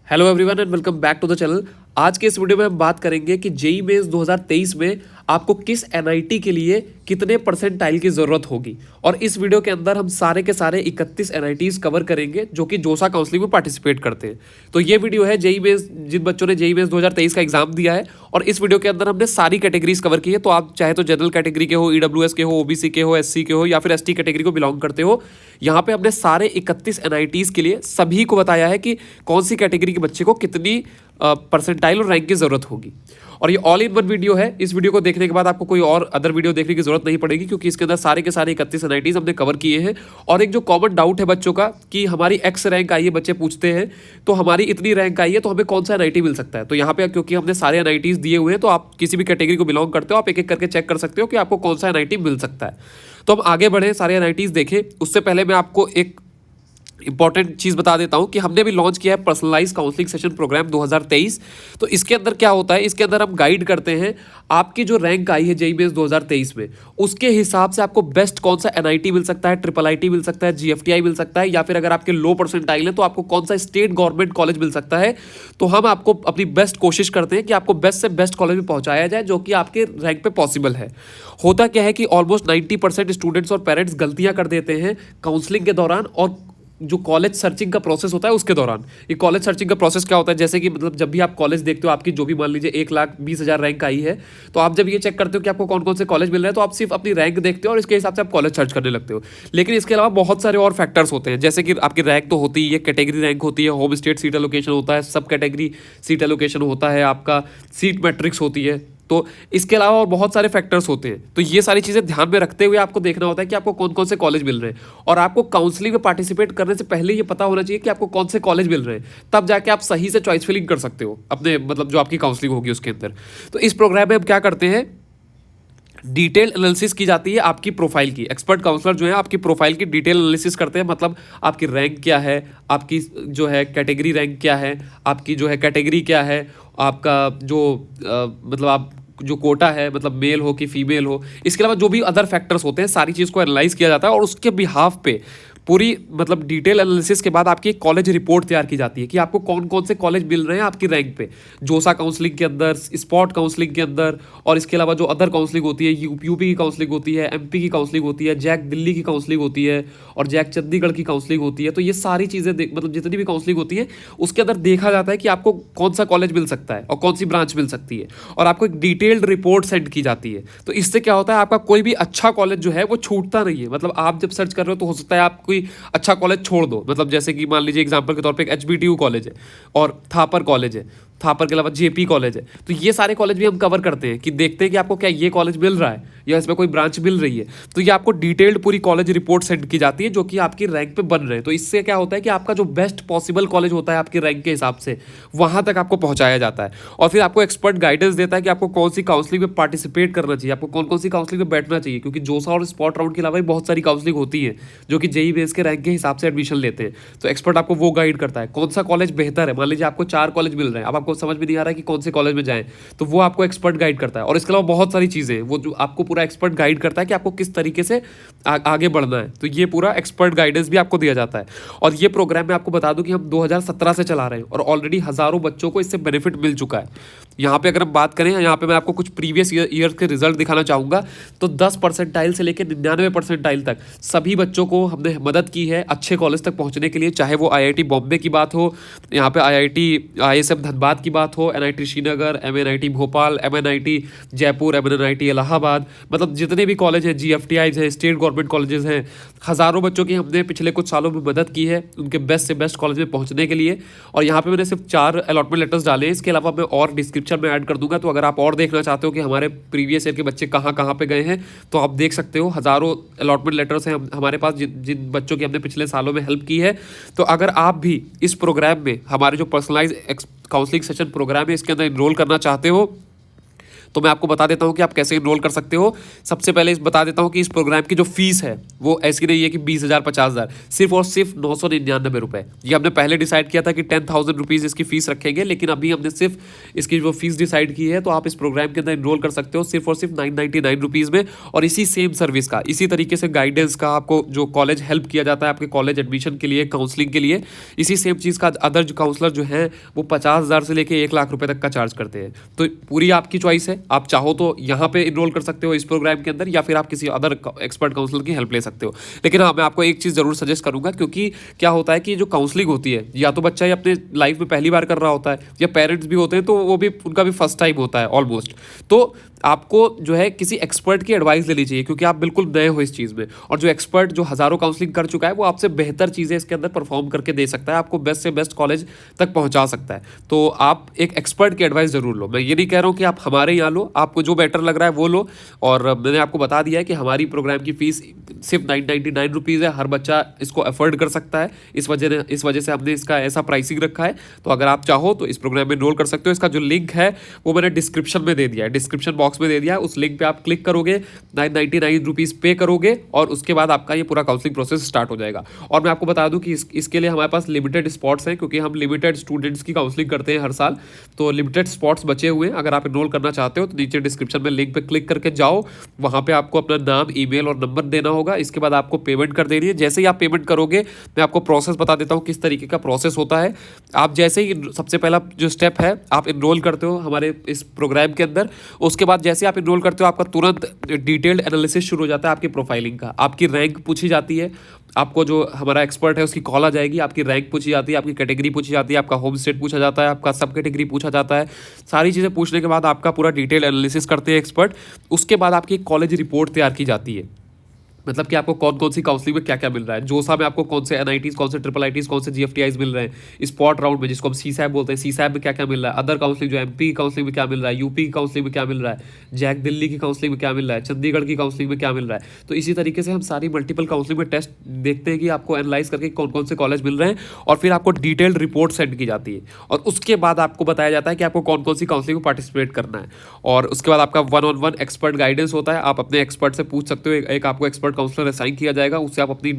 Hello everyone and welcome back to the channel. आज के इस वीडियो में हम बात करेंगे कि जेईई मेंस 2023 में आपको किस एनआईटी के लिए कितने परसेंटाइल की ज़रूरत होगी। और इस वीडियो के अंदर हम सारे के सारे 31 एनआईटीज़ कवर करेंगे जो कि जोसा काउंसलिंग में पार्टिसिपेट करते हैं। तो ये वीडियो है जेईई मेंस, जिन बच्चों ने जेईई मेंस 2023 का एग्जाम दिया है। और इस वीडियो के अंदर हमने सारी कैटेगरीज कवर की है। तो आप चाहे तो जनरल कैटेगरी के हो, ईडब्ल्यूएस के हो, ओबीसी के हो, एससी के हो या फिर एसटी कैटेगरी को बिलोंग करते हो, यहाँ पे हमने सारे 31 एनआईटीज़ के लिए सभी को बताया है कि कौन सी कैटेगरी के बच्चे को कितनी परसेंटाइल और रैंक की ज़रूरत होगी। और ये ऑल इन वन वीडियो है। इस वीडियो को देखने के बाद आपको कोई और अदर वीडियो देखने की जरूरत नहीं पड़ेगी, क्योंकि इसके अंदर सारे के सारे 31 एनआईटीज़ हमने कवर किए हैं। और एक जो कॉमन डाउट है बच्चों का कि हमारी एक्स रैंक आई है, बच्चे पूछते हैं तो हमारी इतनी रैंक आई है तो हमें कौन सा एनआईटी मिल सकता है। तो यहाँ पे क्योंकि हमने सारे एनआईटीज़ दिए हुए हैं, तो आप किसी भी कैटेगरी को बिलोंग करते हो, आप एक एक करके चेक कर सकते हो कि आपको कौन सा एनआईटी मिल सकता है। तो हम आगे बढ़े, सारे एनआईटीज़ देखें। उससे पहले मैं आपको एक इंपॉर्टेंट चीज़ बता देता हूं कि हमने भी लॉन्च किया है पर्सनलाइज काउंसलिंग सेशन प्रोग्राम 2023। तो इसके अंदर क्या होता है, इसके अंदर हम गाइड करते हैं आपकी जो रैंक आई है जेईई मेंस 2023 में, उसके हिसाब से आपको बेस्ट कौन सा एनआईटी मिल सकता है, ट्रिपल आईटी मिल सकता है, जीएफटीआई मिल सकता है, या फिर अगर आपके लो परसेंटाइल है तो आपको कौन सा स्टेट गवर्नमेंट कॉलेज मिल सकता है। तो हम आपको अपनी बेस्ट कोशिश करते हैं कि आपको बेस्ट से बेस्ट कॉलेज में पहुंचाया जाए जो कि आपके रैंक पे पॉसिबल है। होता क्या है कि ऑलमोस्ट 90% स्टूडेंट्स और पेरेंट्स गलतियां कर देते हैं काउंसलिंग के दौरान और जो कॉलेज सर्चिंग का प्रोसेस होता है उसके दौरान। ये कॉलेज सर्चिंग का प्रोसेस क्या होता है, जैसे कि मतलब जब भी आप कॉलेज देखते हो, आपकी जो भी मान लीजिए 1,20,000 रैंक आई है, तो आप जब ये चेक करते हो कि आपको कौन कौन से कॉलेज मिल रहे हैं, तो आप सिर्फ अपनी रैंक देखते हो और इसके हिसाब से आप कॉलेज सर्च करने लगते हो। लेकिन इसके अलावा बहुत सारे और फैक्टर्स होते हैं, जैसे कि आपकी रैंक तो होती है, कैटेगरी रैंक होती है, होम स्टेट सीट एलोकेशन होता है, सब कैटेगरी सीट एलोकेशन होता है, आपका सीट मैट्रिक्स होती है। तो इसके अलावा और बहुत सारे फैक्टर्स होते हैं। तो ये सारी चीज़ें ध्यान में रखते हुए आपको देखना होता है कि आपको कौन कौन से कॉलेज मिल रहे हैं। और आपको काउंसलिंग में पार्टिसिपेट करने से पहले ये पता होना चाहिए कि आपको कौन से कॉलेज मिल रहे हैं, तब जाके आप सही से चॉइस फिलिंग कर सकते हो अपने मतलब जो आपकी काउंसलिंग होगी उसके अंदर। तो इस प्रोग्राम में हम क्या करते हैं, डिटेल एनालिसिस की जाती है आपकी प्रोफाइल की। एक्सपर्ट काउंसलर जो है आपकी प्रोफाइल की डिटेल एनालिसिस करते हैं, मतलब आपकी रैंक क्या है, आपकी जो है कैटेगरी रैंक क्या है, आपकी जो है कैटेगरी क्या है, आपका जो मतलब आप जो कोटा है, मतलब मेल हो कि फीमेल हो, इसके अलावा जो भी अदर फैक्टर्स होते हैं, सारी चीज़ को एनालाइज किया जाता है। और उसके बिहाफ पे पूरी मतलब डिटेल एनालिसिस के बाद आपकी एक कॉलेज रिपोर्ट तैयार की जाती है कि आपको कौन कौन से कॉलेज मिल रहे हैं आपकी रैंक पे, जोसा काउंसलिंग के अंदर, स्पॉट काउंसलिंग के अंदर, और इसके अलावा जो अदर काउंसलिंग होती है, यूपी की काउंसलिंग होती है, एमपी की काउंसलिंग होती है, जैक दिल्ली की काउंसलिंग होती है, और जैक चंडीगढ़ की काउंसलिंग होती है। तो ये सारी चीज़ें मतलब जितनी भी काउंसलिंग होती है उसके अंदर देखा जाता है कि आपको कौन सा कॉलेज मिल सकता है और कौन सी ब्रांच मिल सकती है, और आपको एक डिटेल्ड रिपोर्ट सेंड की जाती है। तो इससे क्या होता है, आपका कोई भी अच्छा कॉलेज जो है वो छूटता नहीं है। मतलब आप जब सर्च कर रहे हो तो हो सकता है आप कोई अच्छा कॉलेज छोड़ दो, मतलब जैसे कि मान लीजिए एग्जांपल के तौर पे एक एचबीटीयू कॉलेज है और थापर कॉलेज है, थापर के अलावा जेपी कॉलेज है। तो ये सारे कॉलेज भी हम कवर करते हैं कि देखते हैं कि आपको क्या ये कॉलेज मिल रहा है या इसमें कोई ब्रांच मिल रही है। तो ये आपको डिटेल्ड पूरी कॉलेज रिपोर्ट सेंड की जाती है जो कि आपकी रैंक पे बन रहे हैं। तो इससे क्या होता है कि आपका जो बेस्ट पॉसिबल कॉलेज होता है आपकी रैंक के हिसाब से, वहां तक आपको पहुंचाया जाता है। और फिर आपको एक्सपर्ट गाइडेंस देता है कि आपको कौन सी काउंसलिंग में पार्टिसिपेट करना चाहिए, आपको कौन कौन सी काउंसलिंग में बैठना चाहिए, क्योंकि जोसा और स्पॉट राउंड के अलावा भी बहुत सारी काउंसलिंग होती है जो कि जेईई मेंस के रैंक के हिसाब से एडमिशन लेते हैं। तो एक्सपर्ट आपको वो गाइड करता है कौन सा कॉलेज बेहतर है। मान लीजिए आपको 4 कॉलेज मिल रहे हैं, अब आपको समझ में नहीं आ रहा है कि कौन से कॉलेज में जाएं, तो वो आपको एक्सपर्ट गाइड करता है। और इसके अलावा बहुत सारी चीज़ें वो जो आपको पूरा एक्सपर्ट गाइड करता है कि आपको किस तरीके से आगे बढ़ना है। तो ये पूरा एक्सपर्ट गाइडेंस भी आपको दिया जाता है। और ये प्रोग्राम मैं आपको बता दूं कि हम 2017 से चला रहे हैं और ऑलरेडी हज़ारों बच्चों को इससे बेनिफिट मिल चुका है। यहाँ पे अगर हम बात करें, यहाँ पे मैं आपको कुछ प्रीवियस ईयर के रिजल्ट दिखाना चाहूँगा। तो 10 परसेंटाइल से लेकर 99 परसेंटाइल तक सभी बच्चों को हमने मदद की है अच्छे कॉलेज तक पहुँचने के लिए, चाहे वो आईआईटी बॉम्बे की बात हो, यहाँ पे आईआईटी आईएसएम धनबाद की बात हो, NIT Srinagar, MNIT Bhopal, MNIT Jaipur, MNIT Allahabad, मतलब जितने भी कॉलेज हैं, जीएफटीआईज हैं, स्टेट गवर्नमेंट कॉलेजेस हैं, हज़ारों बच्चों की हमने पिछले कुछ सालों में मदद की है उनके बेस्ट से बेस्ट कॉलेज में पहुंचने के लिए। और यहाँ पे मैंने सिर्फ 4 अलॉटमेंट लेटर्स डाले हैं, इसके अलावा मैं और डिस्क्रिप्शन में ऐड कर दूंगा। तो अगर आप और देखना चाहते हो कि हमारे प्रीवियस ईयर के बच्चे कहाँ कहाँ पे गए हैं, तो आप देख सकते हो। हज़ारों अलॉटमेंट लेटर्स हैं हमारे पास जिन बच्चों की हमने पिछले सालों में हेल्प की है। तो अगर आप भी इस प्रोग्राम में, हमारे जो पर्सनलाइज काउंसलिंग सेशन प्रोग्राम है, इसके अंदर इनरोल करना चाहते हो, तो मैं आपको बता देता हूं कि आप कैसे इनरोल कर सकते हो। सबसे पहले इस बता देता हूं कि इस प्रोग्राम की जो फीस है वो ऐसी नहीं है कि 20,000 50,000, सिर्फ और सिर्फ 999 रुपये। ये हमने पहले डिसाइड किया था कि 10,000 रुपीज़ इसकी फीस रखेंगे, लेकिन अभी हमने सिर्फ इसकी जो फीस डिसाइड की है, तो आप इस प्रोग्राम के अंदर इनरोल कर सकते हो सिर्फ और सिर्फ 999 रुपीज़ में। और इसी सेम सर्विस का, इसी तरीके से गाइडेंस का आपको जो कॉलेज हेल्प किया जाता है आपके कॉलेज एडमिशन के लिए, काउंसलिंग के लिए, इसी सेम चीज़ का अदर जो काउंसलर जो है वो 50,000 से लेकर 1 लाख रुपए तक का चार्ज करते हैं। तो पूरी आपकी चॉइस है, आप चाहो तो यहाँ पे इनरोल कर सकते हो इस प्रोग्राम के अंदर, या फिर आप किसी अदर एक्सपर्ट काउंसलर की हेल्प ले सकते हो। लेकिन हाँ, मैं आपको एक चीज़ जरूर सजेस्ट करूंगा, क्योंकि क्या होता है कि जो काउंसलिंग होती है, या तो बच्चा ही अपने लाइफ में पहली बार कर रहा होता है, या पेरेंट्स भी होते हैं तो वो भी उनका भी फर्स्ट टाइम होता है ऑलमोस्ट। तो आपको जो है किसी एक्सपर्ट की एडवाइस लेनी चाहिए, क्योंकि आप बिल्कुल नए हो इस चीज़ में, और जो एक्सपर्ट जो हज़ारों काउंसलिंग कर चुका है वो आपसे बेहतर चीज़ें इसके अंदर परफॉर्म करके दे सकता है, आपको बेस्ट से बेस्ट कॉलेज तक पहुंचा सकता है। तो आप एक एक्सपर्ट की एडवाइस ज़रूर लो। मैं ये नहीं कह रहा हूँ कि आप हमारे यहाँ लो, आपको जो बेटर लग रहा है वो लो। और मैंने आपको बता दिया है कि हमारी प्रोग्राम की फ़ीस सिर्फ 999 रुपीज़ है, हर बच्चा इसको अफोर्ड कर सकता है। इस वजह से हमने इसका ऐसा प्राइसिंग रखा है। तो अगर आप चाहो तो इस प्रोग्राम में इनरोल कर सकते हो। इसका जो लिंक है वो मैंने डिस्क्रिप्शन में दे दिया है, डिस्क्रिप्शन बॉक्स में दे दिया है। उस लिंक पे आप क्लिक करोगे, 999 रुपीज़ पे करोगे, और उसके बाद आपका ये पूरा काउंसलिंग प्रोसेस स्टार्ट हो जाएगा। और मैं आपको बता दूं कि इसके लिए हमारे पास लिमिटेड स्पॉट्स हैं, क्योंकि हम लिमिटेड स्टूडेंट्स की काउंसलिंग करते हैं हर साल। तो लिमिटेड स्पॉट्स बचे हुए हैं। अगर आप इनरोल करना चाहते हो तो नीचे डिस्क्रिप्शन में लिंक पे क्लिक करके जाओ, वहाँ पे आपको अपना नाम, ईमेल और नंबर देना होगा। इसके बाद आपको पेमेंट कर देनी है। जैसे ही आप पेमेंट करोगे, मैं आपको प्रोसेस बता देता हूँ किस तरीके का प्रोसेस होता है। आप जैसे ही सबसे पहला जो स्टेप है, आप इनरोल करते हो हमारे इस प्रोग्राम के अंदर। उसके बाद जैसे आप इनरोल करते हो, आपका तुरंत डिटेल्ड एनालिसिस शुरू हो जाता है आपकी प्रोफाइलिंग का। आपकी रैंक पूछी जाती है, आपको जो हमारा एक्सपर्ट है उसकी कॉल आ जाएगी, आपकी रैंक पूछी जाती है, आपकी कैटेगरी पूछी जाती है, आपका होम स्टेट पूछा जाता है, आपका सब कैटेगरी पूछा जाता है। सारी चीज़ें पूछने के बाद आपका पूरा डिटेल एनालिसिस करते हैं एक्सपर्ट। उसके बाद आपकी कॉलेज रिपोर्ट तैयार की जाती है, मतलब कि आपको कौन कौन सी काउंसलिंग में क्या क्या मिल रहा है। जोसा में आपको कौन से एनआईटीज, कौन से ट्रिपल आईटीज, कौन से जीएफटीआईज मिल रहे हैं। स्पॉट राउंड में जिसको हम सीसैब बोलते हैं, सीसैब में क्या क्या मिल रहा है। अदर काउंसलिंग जो एमपी काउंसलिंग में क्या मिल रहा है, यूपी की काउंसलिंग में क्या मिल रहा है, जैक दिल्ली की काउंसलिंग में क्या मिल रहा है, चंडीगढ़ की काउंसलिंग में क्या मिल रहा है। तो इसी तरीके से हम सारी मल्टीपल काउंसलिंग में टेस्ट देखते हैं कि आपको एनालाइज करके कौन कौन से कॉलेज मिल रहे हैं, और फिर आपको डिटेल्ड रिपोर्ट सेंड की जाती है। और उसके बाद आपको बताया जाता है कि आपको कौन कौन सी काउंसलिंग में पार्टिसिपेट करना है। और उसके बाद आपका 1-on-1 एक्सपर्ट गाइडेंस होता है। आप अपने एक्सपर्ट से पूछ सकते हो, एक आपको एक्सपर्ट काउंसलर असाइन किया जाएगा, उससे आप अपनी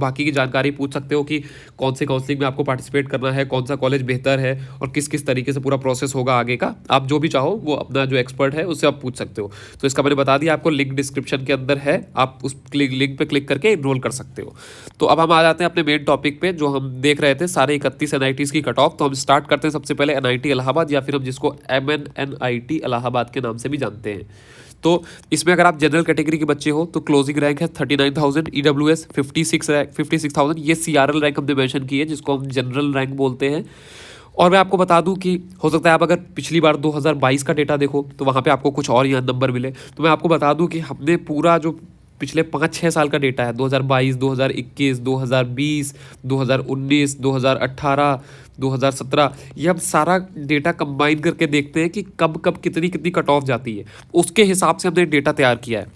बाकी की जानकारी पूछ सकते हो कि कौन से काउंसलिंग में आपको पार्टिसिपेट करना है, कौन सा कॉलेज बेहतर है, और किस किस तरीके से पूरा प्रोसेस होगा आगे का। आप जो भी चाहो वो अपना जो एक्सपर्ट है उससे आप पूछ सकते हो। तो इसका मैंने बता दिया आपको, लिंक डिस्क्रिप्शन के अंदर है, आप उस लिंक पे क्लिक करके इनरोल कर सकते हो। तो अब हम आ जाते हैं अपने मेन टॉपिक पे, जो हम देख रहे थे सारे 31 एनआईटीज की कट ऑफ। तो हम स्टार्ट करते हैं सबसे पहले एनआईटी इलाहाबाद, या फिर हम जिसको MNNIT इलाहाबाद के नाम से भी जानते हैं। तो इसमें अगर आप जनरल कैटेगरी के बच्चे हो तो क्लोजिंग रैंक है 39,000, EWS 56,000। ये CRL रैंक हमने मेंशन की है, जिसको हम जनरल रैंक बोलते हैं। और मैं आपको बता दूं कि हो सकता है आप अगर पिछली बार 2022 का डेटा देखो तो वहाँ पे आपको कुछ और यहाँ नंबर मिले। तो मैं आपको बता दूं कि हमने पूरा जो पिछले 5-6 साल का डेटा है, 2022, 2021, 2020, 2019, 2018, 2017, ये हम सारा डेटा कंबाइन करके देखते हैं कि कब कब कितनी कितनी कट ऑफ जाती है। उसके हिसाब से हमने डेटा तैयार किया है।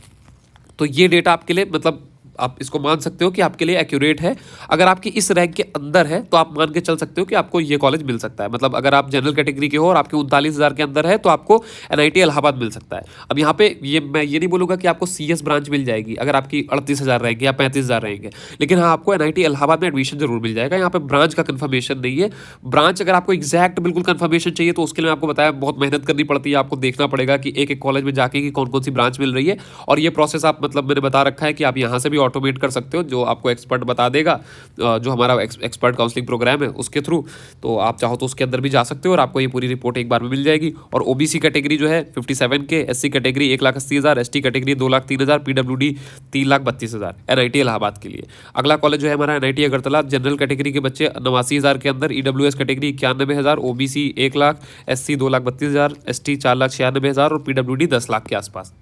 तो ये डेटा आपके लिए, मतलब आप इसको मान सकते हो कि आपके लिए एक्यूरेट है। अगर आपकी इस रैंक के अंदर है तो आप मान के चल सकते हो कि आपको ये कॉलेज मिल सकता है। मतलब अगर आप जनरल कैटेगरी के हो और आपके 39,000 के अंदर है तो आपको NIT इलाहाबाद मिल सकता है। अब यहाँ पे मैं ये नहीं बोलूँगा कि आपको CS ब्रांच मिल जाएगी अगर आपकी 38,000 रहेंगे या 35,000 रहेंगे, लेकिन हाँ, आपको NIT इलाहाबाद में एडमिशन जरूर मिल जाएगा। यहाँ पे ब्रांच का कन्फर्मेशन नहीं है। ब्रांच अगर आपको एग्जैक्ट बिल्कुल कन्फर्मेशन चाहिए तो उसके लिए आपको बताया बहुत मेहनत करनी पड़ती है। आपको देखना पड़ेगा कि एक एक कॉलेज में जाके कि कौन कौन सी ब्रांच मिल रही है। और ये प्रोसेस आप, मतलब मैंने बता रखा है कि आप यहाँ से भी ऑटोमेट कर सकते हो, जो आपको एक्सपर्ट बता देगा, जो हमारा एक्सपर्ट काउंसलिंग प्रोग्राम है उसके थ्रू। तो आप चाहो तो उसके अंदर भी जा सकते हो और आपको ये पूरी रिपोर्ट एक बार में मिल जाएगी। और OBC कैटेगरी जो है 57K, SC category 1,80,000, ST category 2,03,000, PWD 3,32,000 NIT Allahabad के लिए। अगला कॉलेज जो है हमारा NIT अगरतला। जनरल कैटेगरी के बच्चे 89,000 के अंदर, EWS category 91,000, OBC 1 lakh, SC 2,32,000, ST 4,96,000 और PWD 10 लाख के आसपास।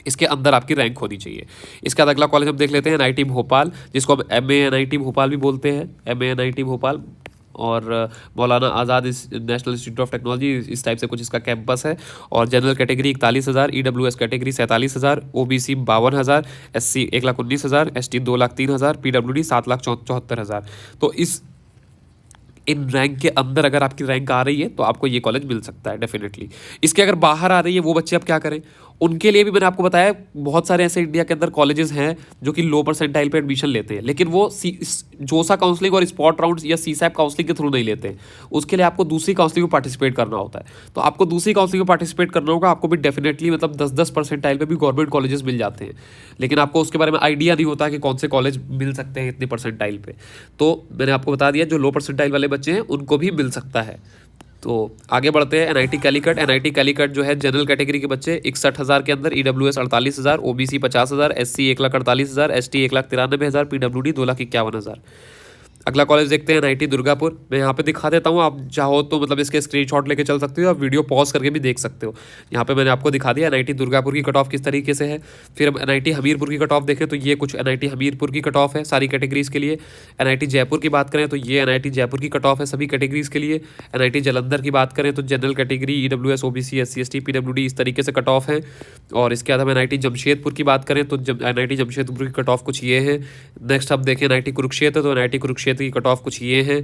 इसके अंदर आपकी रैंक होनी चाहिए। इसके बाद अगला कॉलेज हम देख लेते हैं NIT भोपाल, जिसको हम MANIT भोपाल भी बोलते हैं, MANIT भोपाल। और मौलाना आज़ाद नेशनल इंस्टीट्यूट ऑफ टेक्नोलॉजी, इस टाइप से कुछ इसका कैंपस है। और general category 41,000, EWS category 47,000, OBC 52,000, SC 1,19,000, ST 2,03,000, PWD 7,74,000। तो इन रैंक के अंदर अगर आपकी रैंक आ रही है तो आपको ये कॉलेज मिल सकता है डेफिनेटली। इसके अगर बाहर आ रही है वो बच्चे अब क्या करें, उनके लिए भी मैंने आपको बताया बहुत सारे ऐसे इंडिया के अंदर कॉलेजेस हैं जो कि लो परसेंटाइल पे एडमिशन लेते हैं, लेकिन वो जोसा काउंसलिंग और स्पॉट राउंड या सीसैप काउंसलिंग के थ्रू नहीं लेते हैं। उसके लिए आपको दूसरी काउंसलिंग में पार्टिसिपेट करना होता है। तो आपको दूसरी काउंसलिंग में पार्टिसिपेट करना होगा, आपको भी डेफिनेटली मतलब 10-10 परसेंटाइल पे भी गवर्नमेंट कॉलेजेस मिल जाते हैं, लेकिन आपको उसके बारे में आइडिया नहीं होता कि कौन से कॉलेज मिल सकते हैं इतने परसेंटाइल पे। तो मैंने आपको बता दिया जो लो परसेंटाइल वाले बच्चे हैं उनको भी मिल सकता है। तो आगे बढ़ते हैं। एनआईटी कैलीकट। एनआईटी कैलीकट जो है जनरल कैटेगरी के बच्चे 61,000 के अंदर, EWS 48,000, OBC 50,000, SC 1,48,000, ST 1,93,000, PWD 2,51,000। अगला कॉलेज देखते हैं एनआईटी दुर्गापुर। मैं यहाँ पे दिखा देता हूँ, आप चाहो तो मतलब इसके स्क्रीनशॉट लेके चल सकते हो, आप वीडियो पॉज करके भी देख सकते हो। यहाँ पे मैंने आपको दिखा दिया एनआईटी दुर्गापुर की कट ऑफ किस तरीके से है। फिर हम एनआईटी हमीरपुर की कट ऑफ देखें तो ये कुछ एनआईटी हमीरपुर की कट ऑफ है सारी कैटेगरीज के लिए। एनआईटी जयपुर की बात करें तो ये एनआईटी जयपुर की कट ऑफ है सभी कैटेगरीज के लिए। एनआईटी जालंधर की बात करें तो general category, EWS, OBC, SC, ST, PWD इस तरीके से कट ऑफ है। और इसके बाद हम एनआईटी जमशेदपुर की बात करें तो एनआईटी जमशेदपुर की कट ऑफ कुछ ये है। नेक्स्ट हम देखें एनआईटी कुरुक्षेत्र, तो एनआईटी कुरुक्षेत्र की कट ऑफ कुछ ये है।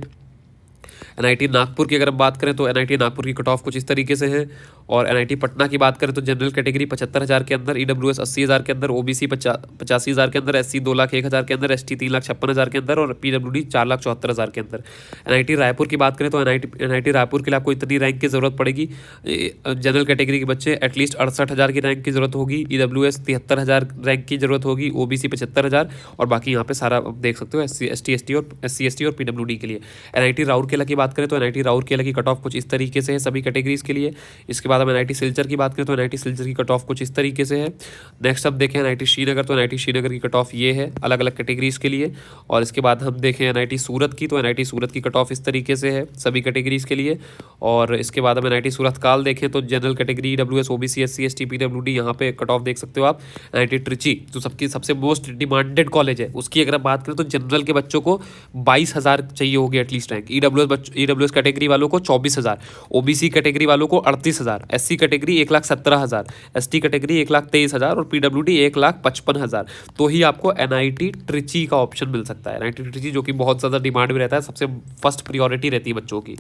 एनआईटी नागपुर की अगर हम बात करें तो एनआईटी नागपुर की कट ऑफ कुछ इस तरीके से है। और एनआईटी पटना की बात करें तो जनरल कैटेगरी 75,000 के अंदर, ईडब्ल्यूएस 80,000 के अंदर, ओबीसी 85,000 के अंदर, एससी 2,01,000 के अंदर, एसटी 3,56,000 के अंदर और पीडब्ल्यूडी 4,74,000 के अंदर। एनआईटी रायपुर की बात करें तो एनआईटी रायपुर के लिए आपको इतनी रैंक की जरूरत पड़ेगी। जनरल कैटेगरी के बच्चे एटलीस्ट 68,000 की रैंक की जरूरत होगी, ईडब्ल्यूएस 73,000 रैंक की जरूरत होगी, ओबीसी 75,000 और बाकी यहाँ पे सारा आप देख सकते हो एससी एसटी और पीडब्ल्यूडी के लिए। एनआईटी राउरकेला की बात करें तो एनआईटी राउरकेला की कट ऑफ कुछ इस तरीके से है सभी कैटेगरीज के लिए। इसके बाद हम एनआईटी सिलचर की बात करें तो एनआईटी सिलचर की कट ऑफ कुछ इस तरीके से है। नेक्स्ट अब देखें एनआईटी श्रीनगर, तो एनआईटी श्रीनगर की कट ऑफ ये है अलग अलग कैटेगरीज के लिए। और इसके बाद हम देखें एनआईटी सूरत की, तो एनआईटी सूरत की कट ऑफ इस तरीके से है सभी कैटेगरीज के लिए। और इसके बाद हम एनआईटी सूरत काल देखें तो general category, EWS, OBC, SC, ST, PWD यहाँ पे कट ऑफ देख सकते हो आप। एनआईटी ट्रिची जो सबकी सबसे मोस्ट डिमांडेड कॉलेज है, उसकी अगर बात करें तो जनरल के बच्चों को 22,000 चाहिए होगी एटलीस्ट रैंक, ईडब्ल्यूएस कैटेगरी वालों को 24,000, ओबीसी कैटेगरी वालों को 38,000, एससी कैटेगरी 1,17,000, एसटी कैटेगरी 1,23,000 और पीडब्ल्यूडी 1,55,000। तो ही आपको एनआईटी ट्रिची का ऑप्शन मिल सकता है। एनआईटी ट्रिची जो कि बहुत ज़्यादा डिमांड में रहता है, सबसे फर्स्ट प्रियोरिटी रहती है बच्चों की।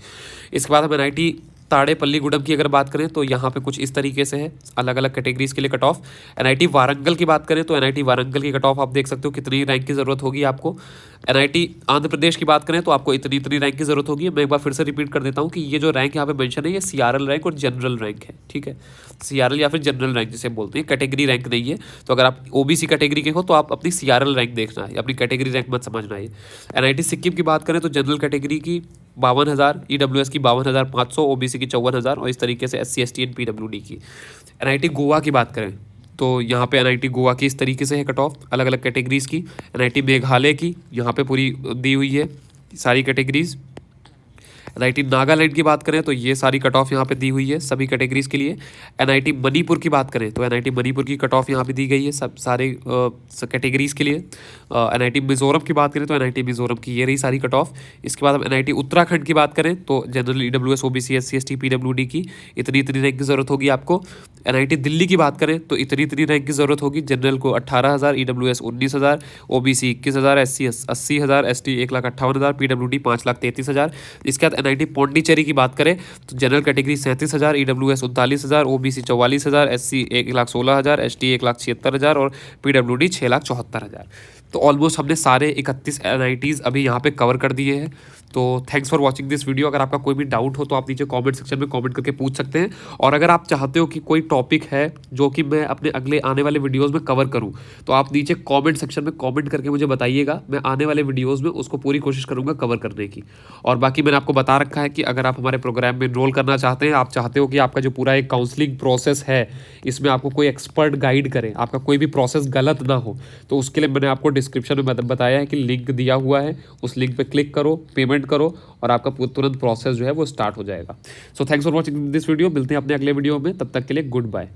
इसके बाद हम एनआईटी ताड़ेपल्लीगुडम की अगर बात करें तो यहाँ पे कुछ इस तरीके से है अलग अलग कैटेगरीज के लिए कट ऑफ। एनआईटी वारंगल की बात करें तो एनआईटी वारंगल की कट ऑफ आप देख सकते हो कितनी रैंक की ज़रूरत होगी आपको। एनआईटी आंध्र प्रदेश की बात करें तो आपको इतनी इतनी रैंक की ज़रूरत होगी। मैं एक बार फिर से रिपीट कर देता हूँ कि ये जो रैंक यहाँ पे मेंशन है ये सीआरएल रैंक और जनरल रैंक है, ठीक है। सीआरएल या फिर जनरल रैंक जिसे बोलते हैं, कैटेगरी रैंक नहीं है। तो अगर आप ओबीसी कैटेगरी के हो तो आप अपनी सीआरएल रैंक देखना है, अपनी कैटेगरी रैंक मत समझना है। एनआईटी सिक्किम की बात करें तो जनरल कैटेगरी की 52,000, ईडब्ल्यूएस की 52,500, ओबीसी की 54,000 और इस तरीके से एससी, एसटी एंड पीडब्ल्यूडी की। एनआईटी गोवा की बात करें तो यहाँ पे एनआईटी गोवा की इस तरीके से है कट ऑफ अलग अलग कैटेगरीज की। एनआईटी मेघालय की यहाँ पे पूरी दी हुई है सारी कैटेगरीज। एनआईटी नागालैंड की बात करें तो ये सारी कट ऑफ यहाँ पे दी हुई है सभी कैटेगरीज के लिए। एनआईटी मणिपुर की बात करें तो एनआईटी मणिपुर की कट ऑफ यहाँ पे दी गई है सब सारे कैटेगरीज के लिए। एनआईटी मिजोरम की बात करें तो एनआईटी मिजोरम की ये रही सारी कट ऑफ। इसके बाद हम एनआईटी उत्तराखंड की बात करें तो general, EWS, OBC, SC, ST, PWD की इतनी इतनी रैंक की जरूरत होगी आपको। एनआईटी दिल्ली की बात करें तो इतनी इतनी रैंक की जरूरत होगी। जनरल को 18,000, EWS 19,000, OBC 21,000, SC 80,000, ST 1,58,000, PWD 5,33,000। इसके बाद एनआईटी पौंडीचेरी की बात करें तो general category 37,000, EWS 39,000, OBC 44,000, SC 1,16,000, ST 1,76,000 और पीडब्ल्यूडी 6,74,000। तो ऑलमोस्ट हमने सारे 31 एनआईटीज़ अभी यहाँ पे कवर कर दिए हैं। तो thanks for watching this video. अगर आपका कोई भी डाउट हो तो आप नीचे कमेंट सेक्शन में कमेंट करके पूछ सकते हैं। और अगर आप चाहते हो कि कोई टॉपिक है जो कि मैं अपने अगले आने वाले वीडियोस में कवर करूं तो आप नीचे कमेंट सेक्शन में कमेंट करके मुझे बताइएगा। मैं आने वाले वीडियोस में उसको पूरी कोशिश करूंगा कवर करने की। और बाकी मैंने आपको बता रखा है कि अगर आप हमारे प्रोग्राम में एनरोल करना चाहते हैं, आप चाहते हो कि आपका जो पूरा एक काउंसलिंग प्रोसेस है इसमें आपको कोई एक्सपर्ट गाइड करे, आपका कोई भी प्रोसेस गलत ना हो, तो उसके लिए मैंने आपको डिस्क्रिप्शन में बताया है कि लिंक दिया हुआ है, उस लिंक पर क्लिक करो, पेमेंट करो और आपका तुरंत प्रोसेस जो है वो स्टार्ट हो जाएगा। So thanks for watching this video. मिलते हैं अपने अगले वीडियो में, तब तक के लिए गुड बाय।